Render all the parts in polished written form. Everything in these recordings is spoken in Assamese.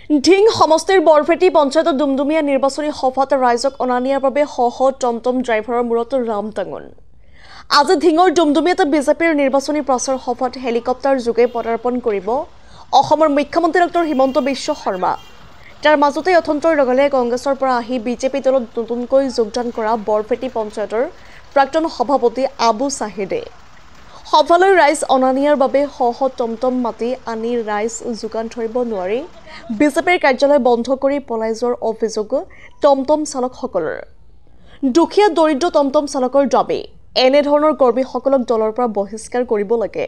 ঢিং সমষ্টিৰ বৰফেটি পঞ্চায়তৰ দুমদুমীয়া নিৰ্বাচনী সভাত ৰাইজক অনা নিয়াৰ বাবে শ টমটম ড্ৰাইভাৰৰ মূৰত ৰাম টাঙন। আজি ঢিঙৰ দুমদুমীয়াত বিজেপিৰ নিৰ্বাচনী প্ৰচাৰ সভাত হেলিকপ্টাৰ যোগে পদাৰ্পণ কৰিব অসমৰ মুখ্যমন্ত্ৰী ডক্টৰ হিমন্ত বিশ্ব শৰ্মা। তাৰ মাজতে অথন্তৰ লগে কংগ্ৰেছৰ পৰা আহি বিজেপি দলত নতুনকৈ যোগদান কৰা বৰফেটি পঞ্চায়তৰ প্ৰাক্তন সভাপতি আবু চাহিদে সভালৈ ৰাইজ অনা নিয়াৰ বাবে শ টমটম মাটি আনি ৰাইজ যোগান ধৰিব নোৱাৰি বিজেপিৰ কাৰ্যালয় বন্ধ কৰি পলাই যোৱাৰ অভিযোগ টমটম চালকসকলৰ। দুখীয়া দৰিদ্ৰ টমটম চালকৰ দাবী এনেধৰণৰ কৰ্মীসকলক দলৰ পৰা বহিষ্কাৰ কৰিব লাগে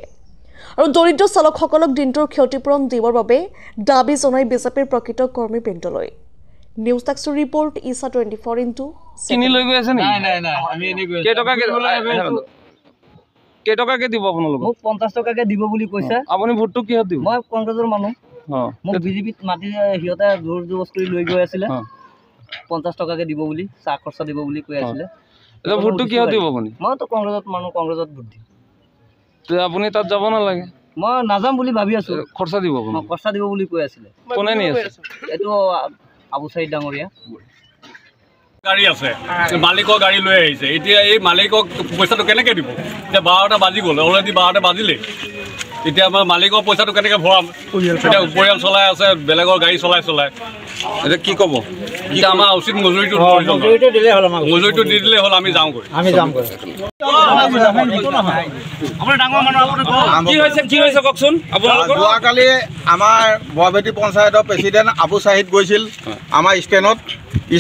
আৰু দৰিদ্ৰ চালকসকলক দিনটোৰ ক্ষতিপূৰণ দিবৰ বাবে দাবী জনাই বিজেপিৰ প্ৰকৃত কৰ্মীবৃন্দলৈ। নিউজ টাক্সৰ ৰিপৰ্ট ইছা 24x7। কিনি লৈ গৈ আছে নি? নাই আমি এনে গৈ আছো। কেটকাকে দিব আপোনালোক? মোক 50 টকাকে দিব বুলি কৈছে। আপুনি ভোটটো কিহত দিব? মই কংগ্ৰেছৰ মানুহ। মোক বিজেপিত মাটি হিয়তে জোৰ জবস্তি কৰি লৈ গৈ আছিল। 50 টকাকে দিব বুলি, চাহ খৰচা দিব বুলি কৈ আছিল। এটা ভোটটো কিহত দিব আপুনি? মই তো কংগ্ৰেছত মানুহ, কংগ্ৰেছত ভোট দিম। তে আপুনি তাত যাব না লাগে? মই নাযাম বুলি ভাবি আছো। খৰচা দিব আপুনি? খৰচা দিব বুলি কৈ আছিল। কোনে নি আছে? এটো আবু চাহিদ ডাঙৰীয়া। গাড়ী আছে, মালিকৰ গাড়ী লৈ আহিছে। এতিয়া এই মালিকক পইচাটো কেনেকৈ দিব? এতিয়া 12টা বাজি গ'ল, অলৰেডি 12টা বাজিলে। এতিয়া আমাৰ মালিকৰ পইচাটো কেনেকৈ ভৰাম? এতিয়া পৰিয়াল চলাই আছে, বেলেগৰ গাড়ী চলাই এতিয়া কি ক'ব? এতিয়া আমাৰ উচিত মজুৰিটো দিলে হ'ল, মজুৰিটো দি দিলে হ'ল, আমি যাওঁগৈ। কি হৈছে কওকচোন? যোৱাকালি আমাৰ বৰফেটি পঞ্চায়তৰ প্ৰেচিডেণ্ট আবু চাহিদ গৈছিল আমাৰ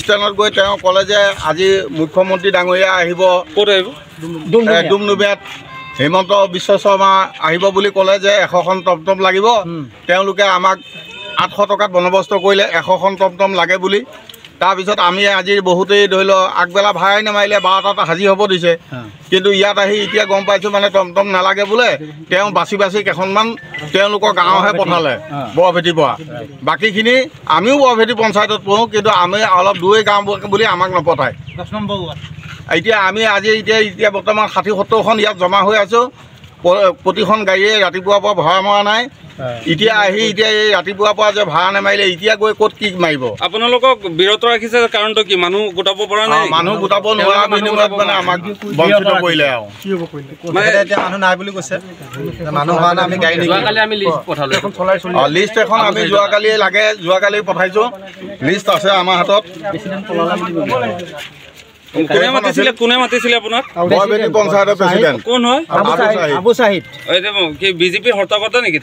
ষ্টেণ্ডত গৈ তেওঁ ক'লে যে আজি মুখ্যমন্ত্ৰী ডাঙৰীয়া আহিব। ক'ত আহিব? দুমদুমীয়াত হিমন্ত বিশ্ব শৰ্মা আহিব বুলি ক'লে যে 100খন টমটম লাগিব। তেওঁলোকে আমাক 800 টকাত বন্দবস্ত কৰিলে 100খন টমটম লাগে বুলি। তাৰপিছত আমি আজি বহুতেই ধৰি লওক আগবেলা ভাড়াই নামাৰিলে 12টাত হাজিৰ হ'ব দিছে। কিন্তু ইয়াত আহি এতিয়া গম পাইছোঁ মানে টমটম নালাগে বোলে। তেওঁ বাছি কেইখনমান তেওঁলোকৰ গাঁৱহে পঠালে বৰফেটিৰ পৰা। বাকীখিনি আমিও বৰফেটি পঞ্চায়তত পঢ়োঁ, কিন্তু আমি অলপ দূৰৈ গাঁও বুলি আমাক নপঠায়। এতিয়া আমি আজি এতিয়া বৰ্তমান 60-70খন ইয়াত জমা হৈ আছোঁ। প্ৰতিখন গাড়ীয়ে ৰাতিপুৱাৰ পৰা ভাড়া মৰা নাই। এতিয়া এই ৰাতিপুৱাৰ পৰা যে ভাড়া নামাৰিলে এতিয়া গৈ ক'ত কি মাৰিব? আপোনালোকক বিৰত ৰাখিছে কাৰণটো কি? মানুহ গোটাব পৰা নাই? মানুহ গোটাব নোৱাৰা বিনিময়ত মানে আমাক বঞ্চিত কৰিলে আৰু এতিয়া মানুহ নাই বুলি কৈছে। মানুহ হোৱা নাই, আমি গাড়ী লিষ্ট এখন আমি যোৱাকালি পঠাইছোঁ। লিষ্ট আছে আমাৰ হাতত। কোনে মাতিছিলে আপোনাক? বৰফেটি পঞ্চায়তৰ প্ৰেচিডেণ্ট। কোন হয়? আবু চাহিদ। কি বিজেপিৰ হৰ্তাকৰ্তা নেকি?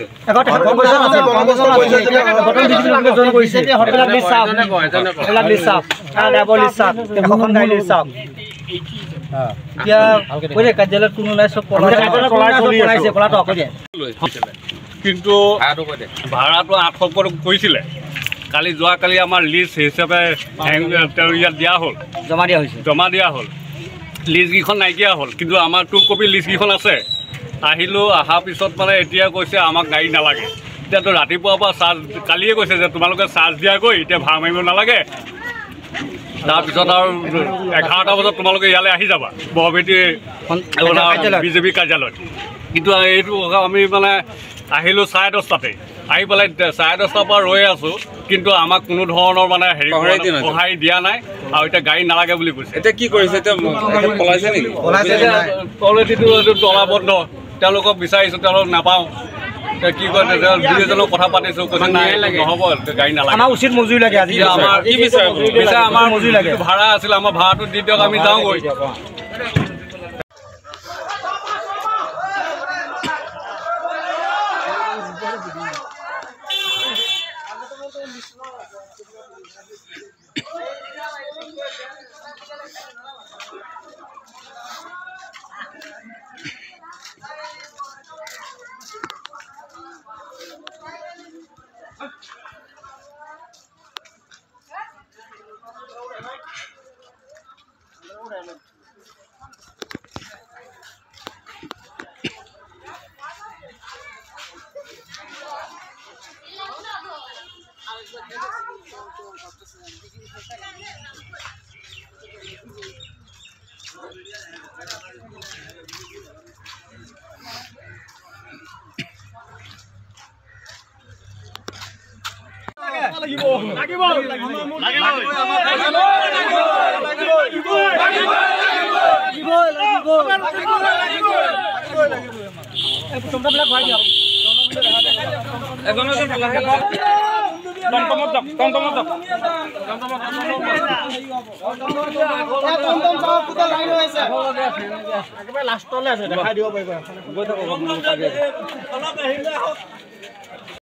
কিন্তু ভাড়াটো 800 কৰিছিলে। যোৱাকালি আমাৰ লিষ্ট হিচাপে ইয়াত দিয়া হ'ল, জমা দিয়া হ'ল। লিষ্টকেইখন নাইকিয়া হ'ল, কিন্তু আমাৰ 2 কপি লিষ্টকেইখন আছে। অহাৰ পিছত মানে এতিয়া কৈছে আমাক গাড়ী নালাগে। এতিয়াতো ৰাতিপুৱাৰ পৰা কালিয়ে কৈছে যে তোমালোকে চাৰ্জ দিয়াগৈ, এতিয়া ভাড়া মাৰিব নালাগে। তাৰপিছত আৰু 11টা বজাত তোমালোকে ইয়ালৈ আহি যাবা বৰফেটি বিজেপি কাৰ্যালয়ত। কিন্তু এইটো আমি মানে আহিলোঁ 10:30টাতে। আহি পেলাই 10:30টাৰ পৰা ৰৈ আছোঁ, কিন্তু আমাক কোনো ধৰণৰ মানে সহায় দিয়া নাই। আৰু এতিয়া গাড়ী নালাগে বুলি কৈছে। এতিয়া কি কৰিছে? এতিয়া পলাইছে নেকি? অলৰেডিটো তলা বন্ধ। তেওঁলোকক বিচাৰিছোঁ, তেওঁলোক নাপাওঁ। কি কয় দুজনক কথা পাতিছোঁ, কৈছে নাই নহ'ব, গাড়ী নালাগে। আমাৰ উচিত মজুৰি লাগে। আজি আমাৰ কি বিচাৰে? আমাৰ মজুৰি লাগে। ভাড়া আছিলে, আমাৰ ভাড়াটো দি দিয়ক, আমি যাওঁগৈ। লাষ্টলৈ আছে দেখাই দিব পাৰিব